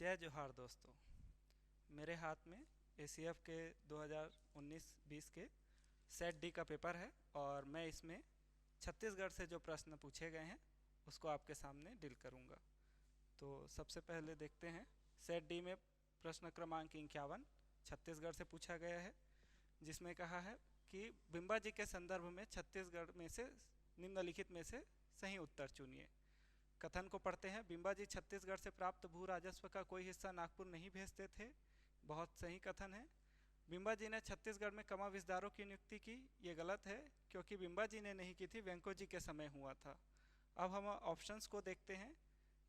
जय जोहार दोस्तों। मेरे हाथ में एसीएफ के 2019-20 के सेट डी का पेपर है और मैं इसमें छत्तीसगढ़ से जो प्रश्न पूछे गए हैं उसको आपके सामने डील करूंगा। तो सबसे पहले देखते हैं सेट डी में प्रश्न क्रमांक 51 छत्तीसगढ़ से पूछा गया है, जिसमें कहा है कि बिम्बा जी के संदर्भ में छत्तीसगढ़ में से निम्नलिखित में से सही उत्तर चुनिए। कथन को पढ़ते हैं। बिम्बा जी छत्तीसगढ़ से प्राप्त भू राजस्व का कोई हिस्सा नागपुर नहीं भेजते थे। बहुत सही कथन है। बिम्बा जी ने छत्तीसगढ़ में कमा विस्तारों की नियुक्ति की, ये गलत है क्योंकि बिम्बा जी ने नहीं की थी, वेंको जी के समय हुआ था। अब हम ऑप्शंस को देखते हैं।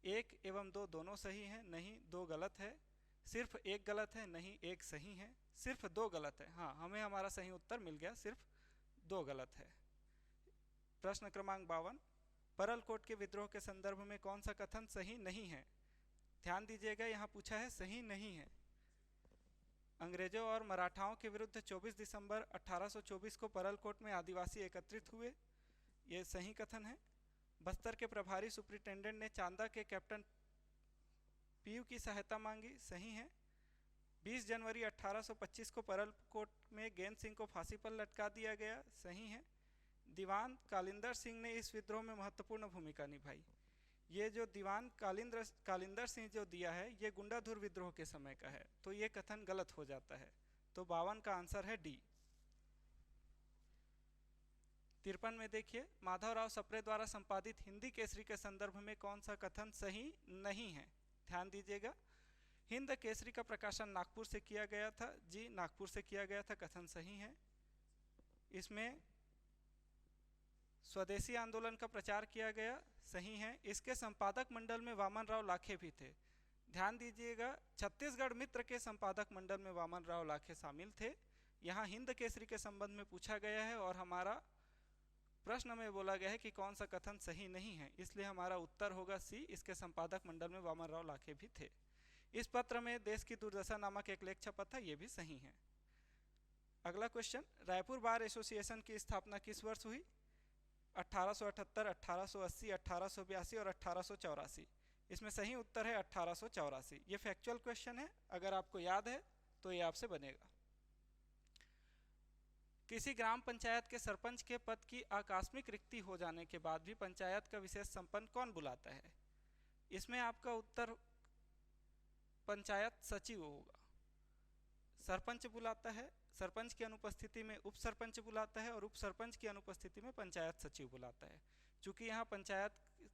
1 एवं 2 दोनों सही हैं, नहीं 2 गलत है। सिर्फ 1 गलत है, नहीं 1 सही है। सिर्फ 2 गलत है, हाँ हमें हमारा सही उत्तर मिल गया, सिर्फ 2 गलत है। प्रश्न क्रमांक 52, परलकोट के विद्रोह के संदर्भ में कौन सा कथन सही नहीं है? ध्यान दीजिएगा, यहाँ पूछा है सही नहीं है। अंग्रेजों और मराठाओं के विरुद्ध 24 दिसंबर 1824 को परलकोट में आदिवासी एकत्रित हुए, ये सही कथन है। बस्तर के प्रभारी सुप्रिंटेंडेंट ने चांदा के कैप्टन पीयू की सहायता मांगी, सही है। 20 जनवरी 1825 को परलकोट में गेंद सिंह को फांसी पर लटका दिया गया, सही है। दीवान कालिंदर सिंह ने इस विद्रोह में महत्वपूर्ण भूमिका निभाई। ये जो दीवान कालिंदर सिंह जो दिया है ये गुंडाधुर विद्रोह के समय का है, तो ये कथन गलत हो जाता है। तो 52 का आंसर है डी। 53 में देखिए, माधवराव सप्रे द्वारा संपादित हिंदी केसरी के संदर्भ में कौन सा कथन सही नहीं है? ध्यान दीजिएगा, हिंद केसरी का प्रकाशन नागपुर से किया गया था, जी नागपुर से किया गया था, कथन सही है। इसमें स्वदेशी आंदोलन का प्रचार किया गया, सही है। इसके संपादक मंडल में वामन राव लाखे भी थे। ध्यान दीजिएगा, छत्तीसगढ़ मित्र के संपादक मंडल में वामन राव लाखे शामिल थे। यहाँ हिंद केसरी के संबंध में पूछा गया है और हमारा प्रश्न में बोला गया है कि कौन सा कथन सही नहीं है, इसलिए हमारा उत्तर होगा सी, इसके संपादक मंडल में वामन राव लाखे भी थे। इस पत्र में देश की दुर्दशा नामक एक लेख छपा था, ये भी सही है। अगला क्वेश्चन, रायपुर बार एसोसिएशन की स्थापना किस वर्ष हुई? 1878, 1880, 1882 और 1884। इसमें सही उत्तर है 1884। ये फैक्चुअल क्वेश्चन है, अगर आपको याद है तो ये आपसे बनेगा। किसी ग्राम पंचायत के सरपंच के पद की आकस्मिक रिक्ति हो जाने के बाद भी पंचायत का विशेष संपन्न कौन बुलाता है? इसमें आपका उत्तर पंचायत सचिव होगा। सरपंच बुलाता है, सरपंच की अनुपस्थिति में उप सरपंच बुलाता है और उप सरपंच की अनुपस्थिति में पंचायत सचिव बुलाता है। चूंकि यहाँ पंचायत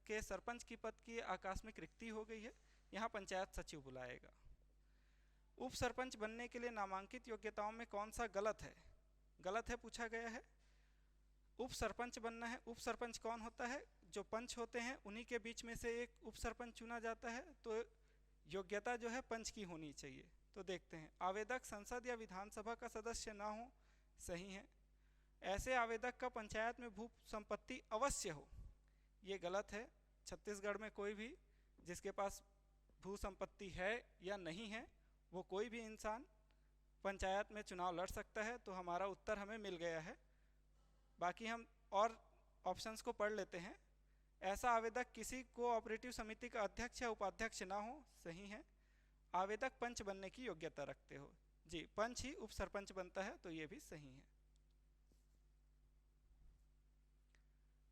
के सरपंच की पद की आकस्मिक रिक्ति हो गई है, यहाँ पंचायत सचिव बुलाएगा। उप सरपंच बनने के लिए नामांकित योग्यताओं में कौन सा गलत है? गलत है पूछा गया है। उप सरपंच बनना है। उप सरपंच कौन होता है? जो पंच होते हैं उन्हीं के बीच में से एक उप सरपंच चुना जाता है, तो योग्यता जो है पंच की होनी चाहिए। तो देखते हैं, आवेदक संसद या विधानसभा का सदस्य ना हो, सही है। ऐसे आवेदक का पंचायत में भू संपत्ति अवश्य हो, ये गलत है। छत्तीसगढ़ में कोई भी जिसके पास भू संपत्ति है या नहीं है, वो कोई भी इंसान पंचायत में चुनाव लड़ सकता है, तो हमारा उत्तर हमें मिल गया है। बाकी हम और ऑप्शंस को पढ़ लेते हैं। ऐसा आवेदक किसी कोऑपरेटिव समिति का अध्यक्ष या उपाध्यक्ष ना हो, सही है। आवेदक पंच बनने की योग्यता रखते हो, जी पंच ही उप सरपंच बनता है, तो ये भी सही है।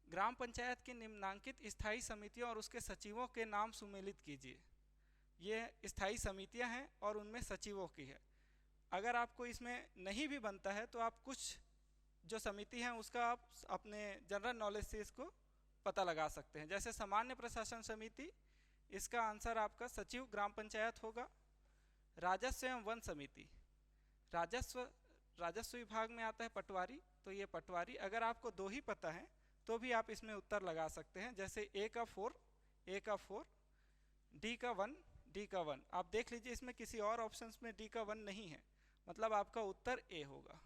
ग्राम पंचायत की निम्नांकित स्थायी समितियों और उसके सचिवों के नाम सुमेलित कीजिए। ये स्थायी समितियां हैं और उनमें सचिवों की है। अगर आपको इसमें नहीं भी बनता है तो आप कुछ जो समिति है उसका आप अपने जनरल नॉलेज से इसको पता लगा सकते हैं। जैसे सामान्य प्रशासन समिति, इसका आंसर आपका सचिव ग्राम पंचायत होगा। राजस्व एवं वन समिति, राजस्व विभाग में आता है पटवारी, तो ये पटवारी। अगर आपको 2 ही पता है तो भी आप इसमें उत्तर लगा सकते हैं। जैसे ए का 4, डी का 1, डी का 1। आप देख लीजिए, इसमें किसी और ऑप्शंस में डी का 1 नहीं है, मतलब आपका उत्तर ए होगा।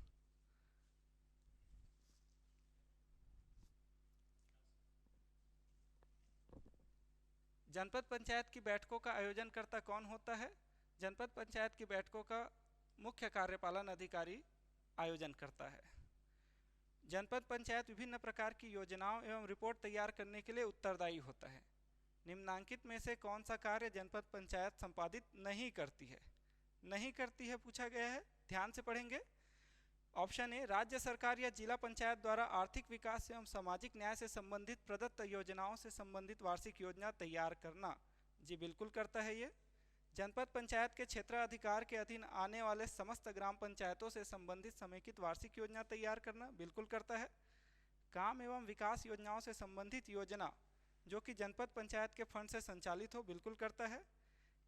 जनपद पंचायत की बैठकों का आयोजन करता कौन होता है? जनपद पंचायत की बैठकों का मुख्य कार्यपालन अधिकारी आयोजन करता है। जनपद पंचायत विभिन्न प्रकार की योजनाओं एवं रिपोर्ट तैयार करने के लिए उत्तरदायी होता है। निम्नांकित में से कौन सा कार्य जनपद पंचायत संपादित नहीं करती है? नहीं करती है पूछा गया है, ध्यान से पढ़ेंगे। ऑप्शन ए, राज्य सरकार या जिला पंचायत द्वारा आर्थिक विकास एवं सामाजिक न्याय से संबंधित प्रदत्त योजनाओं से संबंधित वार्षिक योजना तैयार करना। जी बिल्कुल करता है ये। जनपद पंचायत के क्षेत्राधिकार के अधीन आने वाले समस्त ग्राम पंचायतों से संबंधित समेकित वार्षिक योजना तैयार करना, बिल्कुल करता है। काम एवं विकास योजनाओं से संबंधित योजना जो कि जनपद पंचायत के फंड से संचालित हो, बिल्कुल करता है।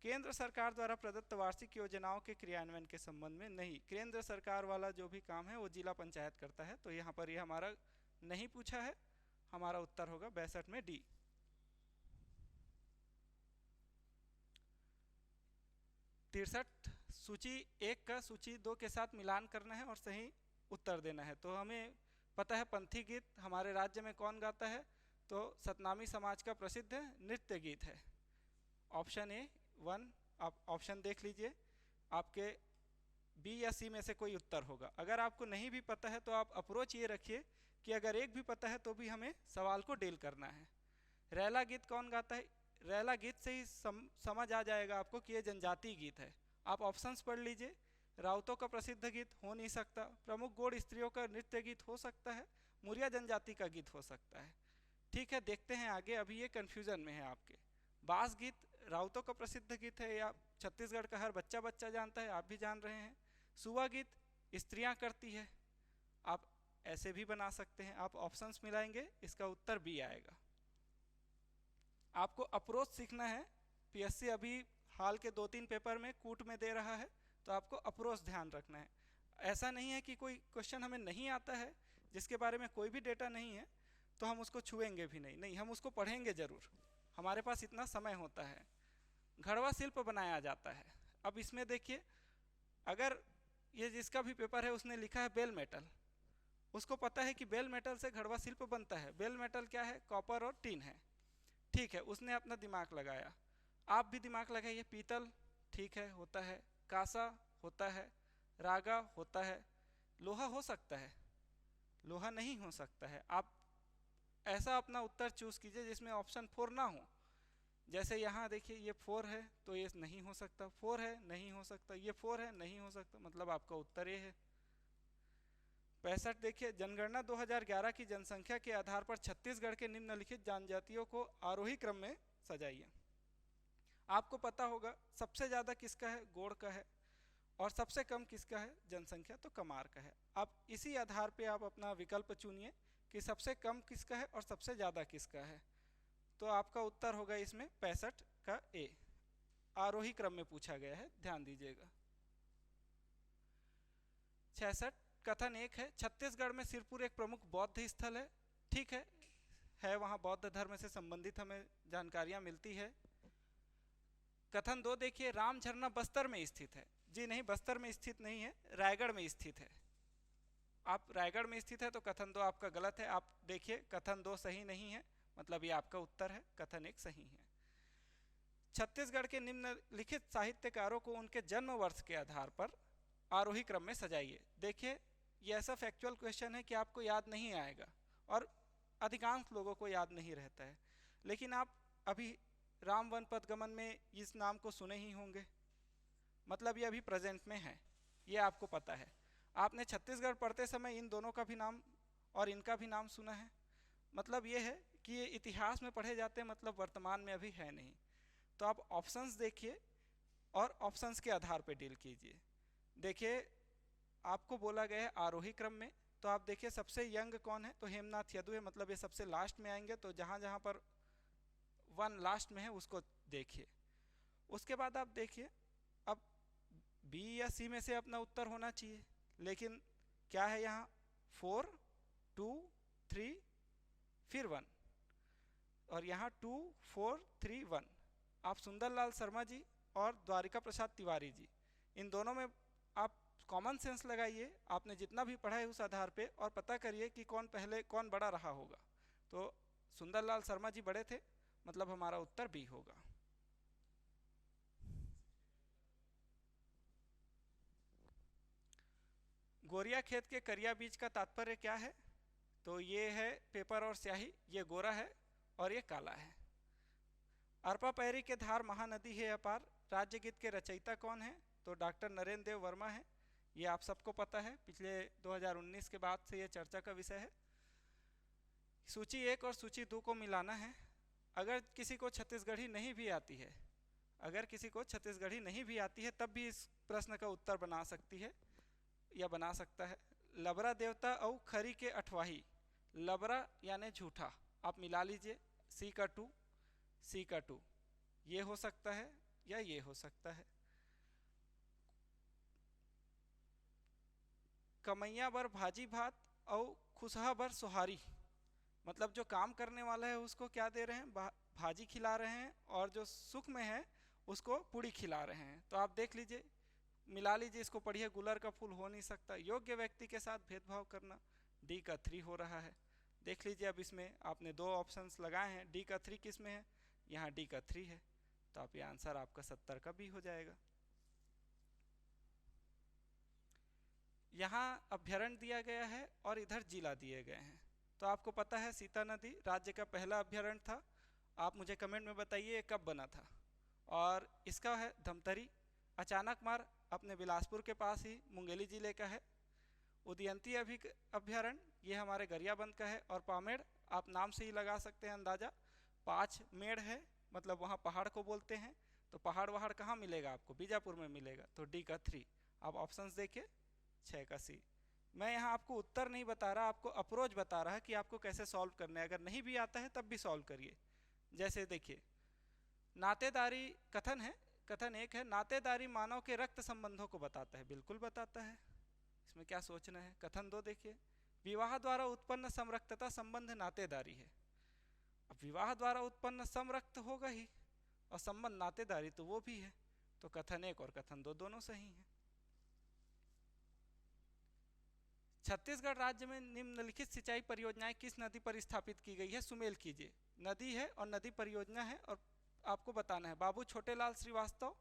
केंद्र सरकार द्वारा प्रदत्त वार्षिक योजनाओं के क्रियान्वयन के संबंध में नहीं, केंद्र सरकार वाला जो भी काम है वो जिला पंचायत करता है, तो यहाँ पर ये हमारा नहीं पूछा है। हमारा उत्तर होगा 62 में डी। 63 सूची 1 का सूची 2 के साथ मिलान करना है और सही उत्तर देना है। तो हमें पता है पंथी गीत हमारे राज्य में कौन गाता है, तो सतनामी समाज का प्रसिद्ध नृत्य गीत है। ऑप्शन ए 1, आप ऑप्शन देख लीजिए, आपके बी या सी में से कोई उत्तर होगा। अगर आपको नहीं भी पता है तो आप अप्रोच ये रखिए कि अगर एक भी पता है तो भी हमें सवाल को डील करना है। रैला गीत कौन गाता है? रैला गीत से ही समझ आ जाएगा आपको कि ये जनजातीय गीत है। आप ऑप्शंस पढ़ लीजिए। राउतों का प्रसिद्ध गीत हो नहीं सकता, प्रमुख गौड़ स्त्रियों का नृत्य गीत हो सकता है, मुरिया जनजाति का गीत हो सकता है। ठीक है, देखते हैं आगे, अभी ये कन्फ्यूजन में है आपके। बास गीत राउतों का प्रसिद्ध गीत है, या छत्तीसगढ़ का हर बच्चा बच्चा जानता है, आप भी जान रहे हैं। सुवा गीत स्त्रियां करती है, आप ऐसे भी बना सकते हैं। आप ऑप्शंस मिलाएंगे, इसका उत्तर बी आएगा। आपको अप्रोच सीखना है। पीएससी अभी हाल के 2-3 पेपर में कूट में दे रहा है, तो आपको अप्रोच ध्यान रखना है। ऐसा नहीं है कि कोई क्वेश्चन हमें नहीं आता है जिसके बारे में कोई भी डेटा नहीं है तो हम उसको छुएंगे भी नहीं, नहीं, हम उसको पढ़ेंगे जरूर, हमारे पास इतना समय होता है। घड़वा शिल्प बनाया जाता है। अब इसमें देखिए, अगर ये जिसका भी पेपर है उसने लिखा है बेल मेटल, उसको पता है कि बेल मेटल से घड़वा शिल्प बनता है। बेल मेटल क्या है? कॉपर और टीन है। ठीक है, उसने अपना दिमाग लगाया, आप भी दिमाग लगाइए। पीतल ठीक है, होता है। कांसा होता है, रागा होता है। लोहा हो सकता है? लोहा नहीं हो सकता है। आप ऐसा अपना उत्तर चूज कीजिए जिसमें ऑप्शन 4 ना हो। जैसे यहाँ देखिए, ये 4 है तो ये नहीं हो सकता, 4 है नहीं हो सकता, ये 4 है नहीं हो सकता, मतलब आपका उत्तर ये है। 65 देखिए, जनगणना 2011 की जनसंख्या के आधार पर छत्तीसगढ़ के निम्नलिखित जनजातियों को आरोही क्रम में सजाइए। आपको पता होगा सबसे ज़्यादा किसका है? गोड़ का है। और सबसे कम किसका है? जनसंख्या तो कमार का है। अब इसी आधार पे आप अपना विकल्प चुनिए कि सबसे कम किसका है और सबसे ज़्यादा किसका है। तो आपका उत्तर होगा इसमें 65 का ए। आरोही क्रम में पूछा गया है, ध्यान दीजिएगा। 66 कथन 1 है, छत्तीसगढ़ में सिरपुर एक प्रमुख बौद्ध स्थल है। ठीक है, वहाँ बौद्ध धर्म से संबंधित हमें जानकारियाँ मिलती है। कथन 2 देखिए, राम झरना बस्तर में स्थित है। जी नहीं, बस्तर में स्थित नहीं है, रायगढ़ में स्थित है। आप रायगढ़ में स्थित है तो कथन 2 आपका गलत है। आप देखिए, कथन 2 सही नहीं है, मतलब ये आपका उत्तर है, कथन 1 सही है। छत्तीसगढ़ के निम्नलिखित साहित्यकारों को उनके जन्म वर्ष के आधार पर आरोही क्रम में सजाइए। देखिए, ये ऐसा फैक्चुअल क्वेश्चन है कि आपको याद नहीं आएगा और अधिकांश लोगों को याद नहीं रहता है, लेकिन आप अभी राम वन पथगमन में इस नाम को सुने ही होंगे, मतलब ये अभी प्रेजेंट में है, ये आपको पता है। आपने छत्तीसगढ़ पढ़ते समय इन दोनों का भी नाम और इनका भी नाम सुना है, मतलब ये है कि ये इतिहास में पढ़े जाते हैं, मतलब वर्तमान में अभी है नहीं। तो आप ऑप्शंस देखिए और ऑप्शंस के आधार पर डील कीजिए। देखिए, आपको बोला गया है आरोही क्रम में, तो आप देखिए सबसे यंग कौन है? तो हेमनाथ यदु है, मतलब ये सबसे लास्ट में आएंगे, तो जहाँ जहाँ पर 1 लास्ट में है उसको देखिए। उसके बाद आप देखिए, अब बी या सी में से अपना उत्तर होना चाहिए, लेकिन क्या है यहाँ? 4, 2, 3 फिर 1, और यहाँ 2, 4, 3, 1। आप सुंदरलाल शर्मा जी और द्वारिका प्रसाद तिवारी जी, इन दोनों में आप कॉमन सेंस लगाइए, आपने जितना भी पढ़ा है उस आधार पे, और पता करिए कि कौन पहले कौन बड़ा रहा होगा। तो सुंदरलाल शर्मा जी बड़े थे, मतलब हमारा उत्तर बी होगा। गोरिया खेत के करिया बीज का तात्पर्य क्या है? तो ये है पेपर और स्याही, ये गोरा है और ये काला है। अरपा पैरी के धार महानदी है अपार, राज्य गीत के रचयिता कौन है? तो डॉक्टर नरेंद्र देव वर्मा है। ये आप सबको पता है, पिछले 2019 के बाद से ये चर्चा का विषय है। सूची 1 और सूची 2 को मिलाना है। अगर किसी को छत्तीसगढ़ी नहीं भी आती है, अगर किसी को छत्तीसगढ़ी नहीं भी आती है, तब भी इस प्रश्न का उत्तर बना सकती है या बना सकता है। लबरा देवता और खरी के अठवाही, लबरा यानी झूठा, आप मिला लीजिए, सी का 2, सी का 2, ये हो सकता है या ये हो सकता है। कमैया बर भाजी भात और खुशहा बर सुहारी, मतलब जो काम करने वाला है उसको क्या दे रहे हैं? भाजी खिला रहे हैं, और जो सुख में है उसको पूड़ी खिला रहे हैं। तो आप देख लीजिए, मिला लीजिए, इसको पढ़िए। गुलर का फूल हो नहीं सकता, योग्य व्यक्ति के साथ भेदभाव करना, डी का 3 हो रहा है। देख लीजिए, अब इसमें आपने 2 ऑप्शंस लगाए हैं, डी का 3 किस में है? यहाँ डी का 3 है, तो आप ये आंसर आपका 70 का भी हो जाएगा। यहाँ अभ्यारण्य दिया गया है और इधर जिला दिए गए हैं। तो आपको पता है सीता नदी राज्य का पहला अभ्यारण्य था। आप मुझे कमेंट में बताइए कब बना था। और इसका है धमतरी। अचानक मार अपने बिलासपुर के पास ही मुंगेली जिले का है। उदयंती अभ्यारण्य ये हमारे गरियाबंद का है। और पामेड़ आप नाम से ही लगा सकते हैं अंदाजा, 5 मेड़ है, मतलब वहाँ पहाड़ को बोलते हैं। तो पहाड़ वहाड़ कहाँ मिलेगा आपको? बीजापुर में मिलेगा। तो डी का 3। आप ऑप्शंस देखिए, 6 का सी। मैं यहाँ आपको उत्तर नहीं बता रहा, आपको अप्रोच बता रहा है कि आपको कैसे सॉल्व करना है। अगर नहीं भी आता है तब भी सॉल्व करिए। जैसे देखिए, नातेदारी कथन है, कथन 1 है, नातेदारी मानव के रक्त संबंधों को बताता है। बिल्कुल बताता है, इसमें क्या सोचना है। कथन 2 देखिए, विवाह द्वारा उत्पन्न समरक्तता संबंध नातेदारी है। अब विवाह द्वारा उत्पन्न समरक्त होगा ही, और संबंध नातेदारी तो वो भी है। तो कथन 1 और कथन 2 दोनों सही हैं। छत्तीसगढ़ राज्य में निम्नलिखित सिंचाई परियोजनाएं किस नदी पर स्थापित की गई है? सुमेल कीजिए। नदी है और नदी परियोजना है, और आपको बताना है। बाबू छोटेलाल श्रीवास्तव,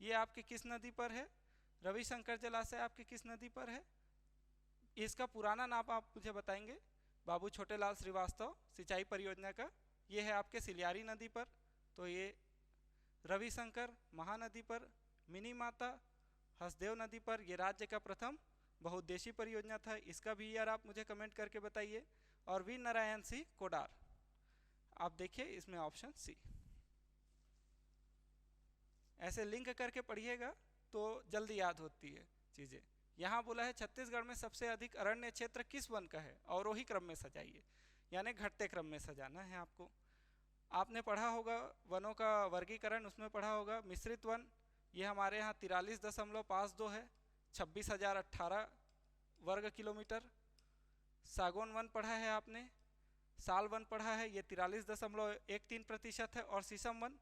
ये आपके किस नदी पर है? रविशंकर जलाशय आपके किस नदी पर है? इसका पुराना नाम आप मुझे बताएंगे। बाबू छोटेलाल श्रीवास्तव सिंचाई परियोजना का ये है आपके सिलियारी नदी पर। तो ये रविशंकर महानदी पर, मिनी माता हसदेव नदी पर, ये राज्य का प्रथम बहुउद्देशीय परियोजना था। इसका भी ईयर आप मुझे कमेंट करके बताइए। और वी नारायण सिंह कोडार, आप देखिए इसमें ऑप्शन सी। ऐसे लिंक करके पढ़िएगा तो जल्दी याद होती है चीज़ें। यहाँ बोला है छत्तीसगढ़ में सबसे अधिक अरण्य क्षेत्र किस वन का है? अवरोही क्रम में सजाइए, यानी घटते क्रम में सजाना है आपको। आपने पढ़ा होगा वनों का वर्गीकरण, उसमें पढ़ा होगा मिश्रित वन, ये हमारे यहाँ 43.52 है, 26,018 वर्ग किलोमीटर। सागौन वन पढ़ा है आपने, साल वन पढ़ा है, ये 43.13% है। और शीशम वन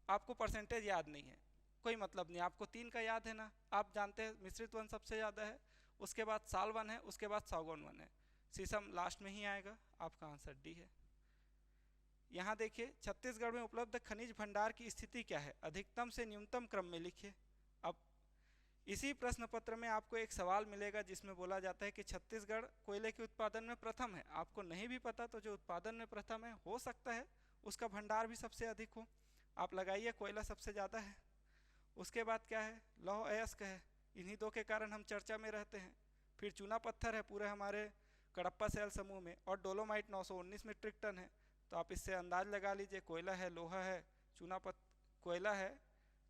आपको परसेंटेज याद नहीं है, कोई मतलब नहीं, आपको 3 का याद है ना। आप जानते हैं मिश्रित वन सबसे ज़्यादा है, उसके बाद साल वन है, उसके बाद सागौन वन है, शीशम लास्ट में ही आएगा। आपका आंसर डी है। यहाँ देखिए, छत्तीसगढ़ में उपलब्ध खनिज भंडार की स्थिति क्या है? अधिकतम से न्यूनतम क्रम में लिखिए। अब इसी प्रश्न पत्र में आपको एक सवाल मिलेगा जिसमें बोला जाता है कि छत्तीसगढ़ कोयले के उत्पादन में प्रथम है। आपको नहीं भी पता तो जो उत्पादन में प्रथम है, हो सकता है उसका भंडार भी सबसे अधिक हो। आप लगाइए, कोयला सबसे ज़्यादा है। उसके बाद क्या है? लौह अयस्क है, इन्हीं 2 के कारण हम चर्चा में रहते हैं। फिर चूना पत्थर है पूरे हमारे कडप्पा शैल समूह में, और डोलोमाइट 919 मीट्रिक टन है। तो आप इससे अंदाज लगा लीजिए, कोयला है, लोहा है, कोयला है,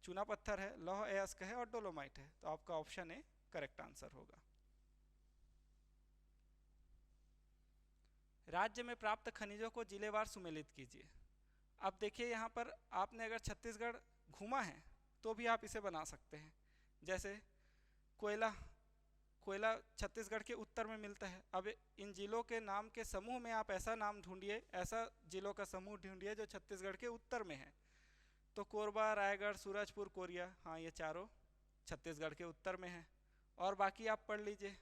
चूना पत्थर है, लौह अयस्क है और डोलोमाइट है। तो आपका ऑप्शन ए करेक्ट आंसर होगा। राज्य में प्राप्त खनिजों को जिलेवार सुमेलित कीजिए। अब देखिए, यहाँ पर आपने अगर छत्तीसगढ़ घूमा है तो भी आप इसे बना सकते हैं। जैसे कोयला छत्तीसगढ़ के उत्तर में मिलता है। अब इन जिलों के नाम के समूह में आप ऐसा नाम ढूंढिए, ऐसा जिलों का समूह ढूंढिए जो छत्तीसगढ़ के उत्तर में है। तो कोरबा, रायगढ़, सूरजपुर, कोरिया, हाँ ये चारों छत्तीसगढ़ के उत्तर में है। और बाकी आप पढ़ लीजिए,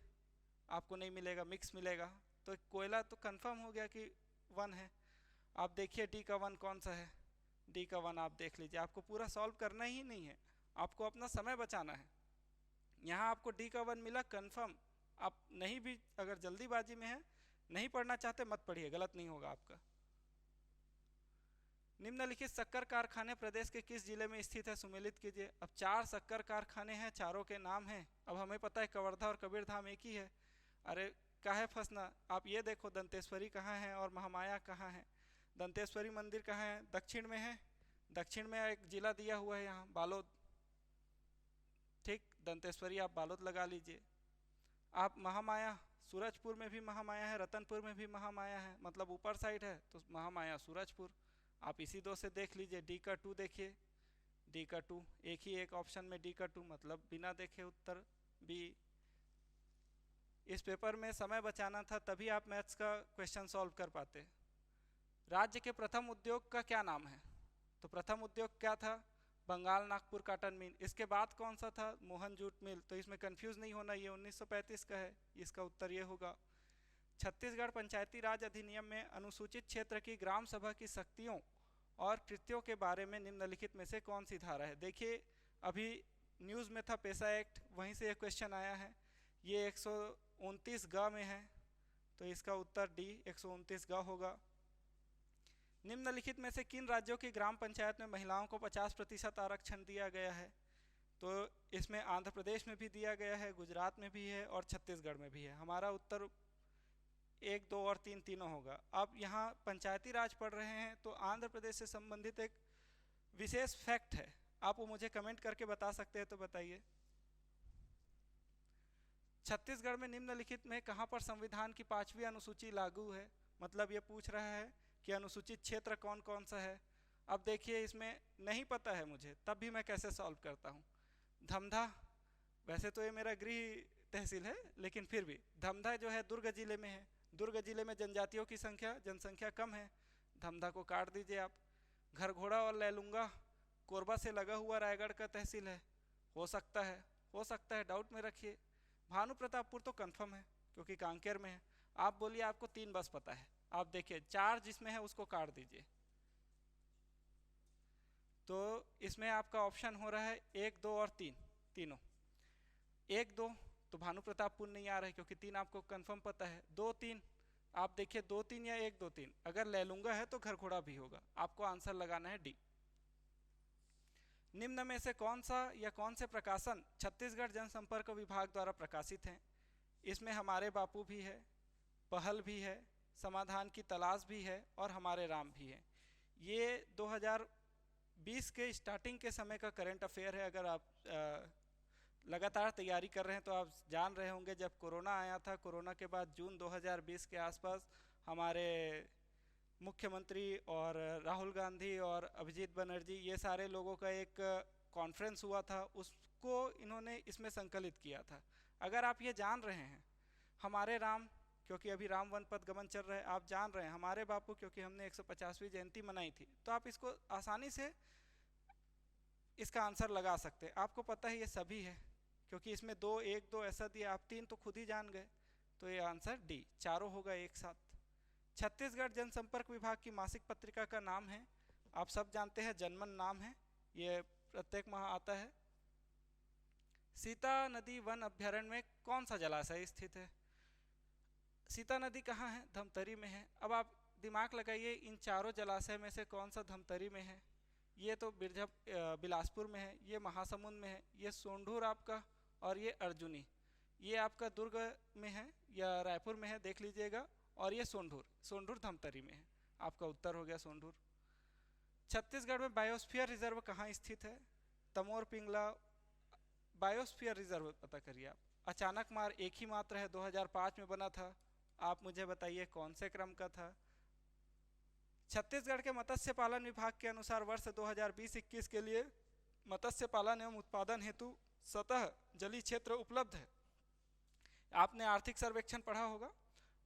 आपको नहीं मिलेगा, मिक्स मिलेगा। तो कोयला तो कंफर्म हो गया कि 1 है। आप देखिए डी का 1 कौन सा है? डी का 1 आप देख लीजिए। आपको पूरा सॉल्व करना ही नहीं है, आपको अपना समय बचाना है। यहाँ आपको डी का 1 मिला कंफर्म। आप नहीं भी अगर जल्दीबाजी में है, नहीं पढ़ना चाहते, मत पढ़िए, गलत नहीं होगा आपका। निम्नलिखित शक्कर कारखाने प्रदेश के किस जिले में स्थित है, सुमेलित कीजिए। अब 4 शक्कर कारखाने हैं, चारों के नाम हैं। अब हमें पता है कवर्धा और कबीरधाम एक ही है। अरे काहे फंसना, आप ये देखो दंतेश्वरी कहाँ है और महामाया कहाँ है। दंतेश्वरी मंदिर कहाँ है, दक्षिण में है। दक्षिण में एक जिला दिया हुआ है यहाँ, बालोद। ठीक, दंतेश्वरी आप बालोद लगा लीजिए। आप महामाया, सूरजपुर में भी महामाया है, रतनपुर में भी महामाया है, मतलब ऊपर साइड है तो महामाया सूरजपुर। आप इसी दो से देख लीजिए। डी का 2 देखिए, डी का 2 एक ही एक ऑप्शन में डी का 2, मतलब बिना देखे उत्तर बी। इस पेपर में समय बचाना था तभी आप मैथ्स का क्वेश्चन सॉल्व कर पाते। राज्य के प्रथम उद्योग का क्या नाम है, तो प्रथम उद्योग क्या था, बंगाल नागपुर काटन मिल। इसके बाद कौन सा था, मोहन जूट मिल। तो इसमें कंफ्यूज नहीं होना, ये 1935 का है, इसका उत्तर ये होगा। छत्तीसगढ़ पंचायती राज अधिनियम में अनुसूचित क्षेत्र की ग्राम सभा की शक्तियों और कृत्यों के बारे में निम्नलिखित में से कौन सी धारा है। देखिए अभी न्यूज़ में था पेशा एक्ट, वहीं से ये क्वेश्चन आया है। ये 129 ग में है, तो इसका उत्तर डी 129 ग होगा। निम्नलिखित में से किन राज्यों की ग्राम पंचायत में महिलाओं को 50% आरक्षण दिया गया है, तो इसमें आंध्र प्रदेश में भी दिया गया है, गुजरात में भी है और छत्तीसगढ़ में भी है। हमारा उत्तर 1, 2 और 3 तीनों होगा। आप यहाँ पंचायती राज पढ़ रहे हैं तो आंध्र प्रदेश से संबंधित एक विशेष फैक्ट है, आप वो मुझे कमेंट करके बता सकते हैं तो बताइए। छत्तीसगढ़ में निम्नलिखित में कहाँ पर संविधान की 5वीं अनुसूची लागू है, मतलब ये पूछ रहा है कि अनुसूचित क्षेत्र कौन कौन सा है। अब देखिए इसमें नहीं पता है मुझे, तब भी मैं कैसे सॉल्व करता हूँ। धमधा, वैसे तो ये मेरा गृह तहसील है लेकिन फिर भी धमधा जो है दुर्ग जिले में है। दुर्ग जिले में जनजातियों की जनसंख्या कम है, धमधा को काट दीजिए आप। घरघोड़ा और लैलूंगा कोरबा से लगा हुआ रायगढ़ का तहसील है, हो सकता है, डाउट में रखिए। भानु प्रतापपुर तो कंफर्म है क्योंकि कांकेर में है। आप बोलिए आपको 3 बस पता है, आप देखिए 4 जिसमें है उसको काट दीजिए। तो इसमें आपका ऑप्शन हो रहा है 1, 2 और 3, तीनों। 1, 2 तो भानु प्रतापपुर नहीं आ रहा है क्योंकि 3 आपको कंफर्म पता है। 2, 3 आप देखिए 2, 3 या 1, 2, 3। अगर लैलूंगा है तो घरघोड़ा भी होगा, आपको आंसर लगाना है डी। निम्न में से कौन सा या कौन से प्रकाशन छत्तीसगढ़ जनसंपर्क विभाग द्वारा प्रकाशित हैं। इसमें हमारे बापू भी है, पहल भी है, समाधान की तलाश भी है और हमारे राम भी है। ये 2020 के स्टार्टिंग के समय का करंट अफेयर है। अगर आप लगातार तैयारी कर रहे हैं तो आप जान रहे होंगे जब कोरोना आया था, कोरोना के बाद जून 2020 के आसपास हमारे मुख्यमंत्री और राहुल गांधी और अभिजीत बनर्जी ये सारे लोगों का एक कॉन्फ्रेंस हुआ था, उसको इन्होंने इसमें संकलित किया था। अगर आप ये जान रहे हैं हमारे राम, क्योंकि अभी राम वन पथ गमन चल रहा है, आप जान रहे हैं हमारे बापू क्योंकि हमने 150वीं जयंती मनाई थी, तो आप इसको आसानी से इसका आंसर लगा सकते हैं। आपको पता है ये सभी है क्योंकि इसमें 2, 1, 2 ऐसा दिया, आप 3 तो खुद ही जान गए, तो ये आंसर डी, चारों होगा एक साथ। छत्तीसगढ़ जनसंपर्क विभाग की मासिक पत्रिका का नाम है, आप सब जानते हैं जनमन नाम है, ये प्रत्येक माह आता है। सीता नदी वन अभ्यारण्य में कौन सा जलाशय स्थित है। सीता नदी कहाँ है, धमतरी में है। अब आप दिमाग लगाइए इन चारों जलाशय में से कौन सा धमतरी में है। ये तो बिलासपुर में है, ये महासमुंद में है, ये सोंढूर आपका और ये अर्जुनी, ये आपका दुर्ग में है या रायपुर में है देख लीजिएगा, और ये सोंढूर धमतरी में है। आपका उत्तर हो गया सोंढूर। छत्तीसगढ़ में बायोस्फीयर रिजर्व कहाँ स्थित है, तमोर पिंगला। बायोस्फीयर रिजर्व पता करिए आप। अचानक मार एक ही मात्र है, 2005 में बना था, आप मुझे बताइए कौन से क्रम का था। छत्तीसगढ़ के मत्स्य पालन विभाग के अनुसार वर्ष 2020-21 के लिए मत्स्य पालन एवं उत्पादन हेतु सतह जलीय क्षेत्र उपलब्ध है। आपने आर्थिक सर्वेक्षण पढ़ा होगा,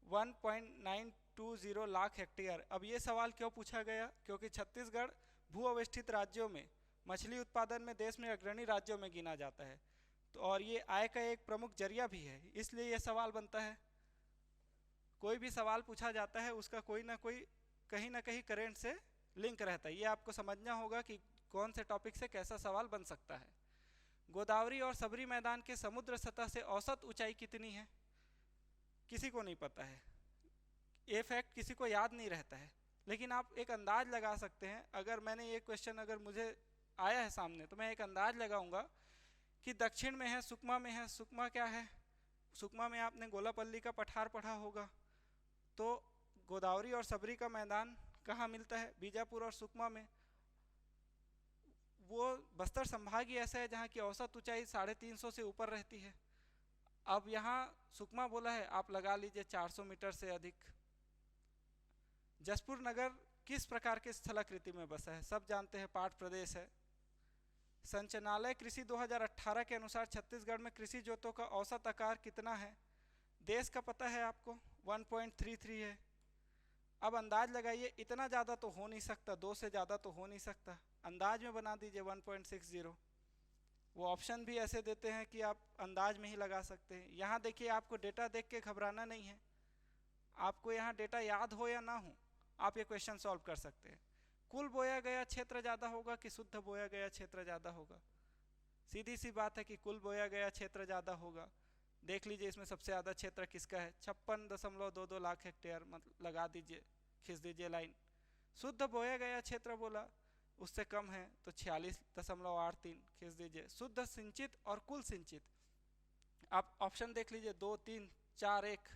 1.920 लाख हेक्टेयर। अब ये सवाल क्यों पूछा गया, क्योंकि छत्तीसगढ़ भू अवस्थित राज्यों में मछली उत्पादन में देश में अग्रणी राज्यों में गिना जाता है, तो और ये आय का एक प्रमुख जरिया भी है, इसलिए ये सवाल बनता है। कोई भी सवाल पूछा जाता है उसका कोई ना कोई कहीं ना कहीं करंट से लिंक रहता है, ये आपको समझना होगा कि कौन से टॉपिक से कैसा सवाल बन सकता है। गोदावरी और सबरी मैदान के समुद्र सतह से औसत ऊंचाई कितनी है, किसी को नहीं पता है, ये फैक्ट किसी को याद नहीं रहता है, लेकिन आप एक अंदाज लगा सकते हैं। अगर मैंने ये क्वेश्चन अगर मुझे आया है सामने तो मैं एक अंदाज लगाऊंगा कि दक्षिण में है, सुकमा में है। सुकमा क्या है? सुकमा में आपने गोलापल्ली का पठार पढ़ा होगा। तो गोदावरी और सबरी का मैदान कहाँ मिलता है? बीजापुर और सुकमा में। वो बस्तर संभाग ही ऐसा है जहाँ की औसत ऊंचाई 350 से ऊपर रहती है। अब यहाँ सुकमा बोला है, आप लगा लीजिए 400 मीटर से अधिक। जसपुर नगर किस प्रकार के स्थलाकृति में बसा है? सब जानते हैं, पाट प्रदेश है। संचालनालय कृषि 2018 के अनुसार छत्तीसगढ़ में कृषि जोतों का औसत आकार कितना है? देश का पता है आपको, 1.33 है। अब अंदाज लगाइए, इतना ज़्यादा तो हो नहीं सकता, 2 से ज़्यादा तो हो नहीं सकता। अंदाज में बना दीजिए 1.60। वो ऑप्शन भी ऐसे देते हैं कि आप अंदाज में ही लगा सकते हैं। यहाँ देखिए, आपको डेटा देख के घबराना नहीं है। आपको यहाँ डेटा याद हो या ना हो, आप ये क्वेश्चन सॉल्व कर सकते हैं। कुल बोया गया क्षेत्र ज़्यादा होगा कि शुद्ध बोया गया क्षेत्र ज़्यादा होगा? सीधी सी बात है कि कुल बोया गया क्षेत्र ज़्यादा होगा। देख लीजिए इसमें सबसे ज़्यादा क्षेत्र किसका है? 56.22 लाख हेक्टेयर। मतलब लगा दीजिए, खींच दीजिए लाइन। शुद्ध बोया गया क्षेत्र बोला, उससे कम है तो 46.83 खींच दीजिए। शुद्ध सिंचित और कुल सिंचित, आप ऑप्शन देख लीजिए, 2, 3, 4, 1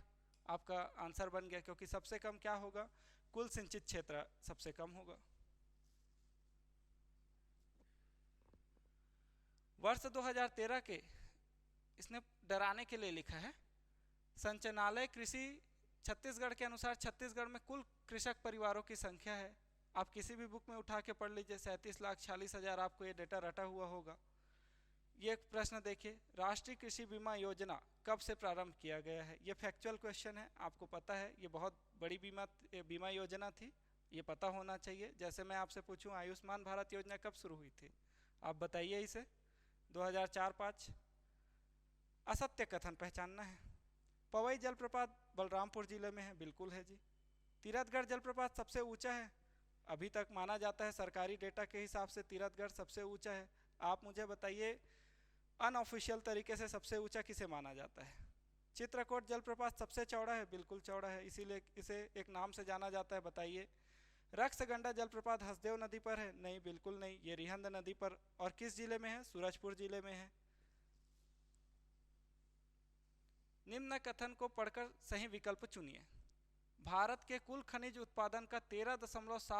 आपका आंसर बन गया। क्योंकि सबसे कम क्या होगा? कुल सिंचित क्षेत्र सबसे कम होगा। वर्ष 2013 के इसने डराने के लिए लिखा है। संचालनालय कृषि छत्तीसगढ़ के अनुसार छत्तीसगढ़ में कुल कृषक परिवारों की संख्या है। आप किसी भी बुक में उठा के पढ़ लीजिए, 37,46,000 आपको ये डेटा रटा हुआ होगा। ये प्रश्न देखिए, राष्ट्रीय कृषि बीमा योजना कब से प्रारंभ किया गया है? ये फैक्चुअल क्वेश्चन है, आपको पता है ये बहुत बड़ी बीमा योजना थी, ये पता होना चाहिए। जैसे मैं आपसे पूछूं आयुष्मान भारत योजना कब शुरू हुई थी, आप बताइए इसे। 2004-5। असत्य कथन पहचानना है। पवई जलप्रपात बलरामपुर जिले में है, बिल्कुल है जी। तीरथगढ़ जलप्रपात सबसे ऊंचा है, अभी तक माना जाता है सरकारी डेटा के हिसाब से तीरथगढ़ सबसे ऊंचा है। आप मुझे बताइए अनऑफिशियल तरीके से सबसे ऊंचा किसे माना जाता है? चित्रकोट जलप्रपात सबसे चौड़ा है, बिल्कुल चौड़ा है, इसीलिए इसे एक नाम से जाना जाता है। बताइए। रक्सगंडा जलप्रपात हसदेव नदी पर है? नहीं, बिल्कुल नहीं, ये रिहंद नदी पर। और किस जिले में है? सूरजपुर जिले में है। निम्न कथन को पढ़कर सही विकल्प चुनिए। भारत के कुल खनिज उत्पादन का 13.7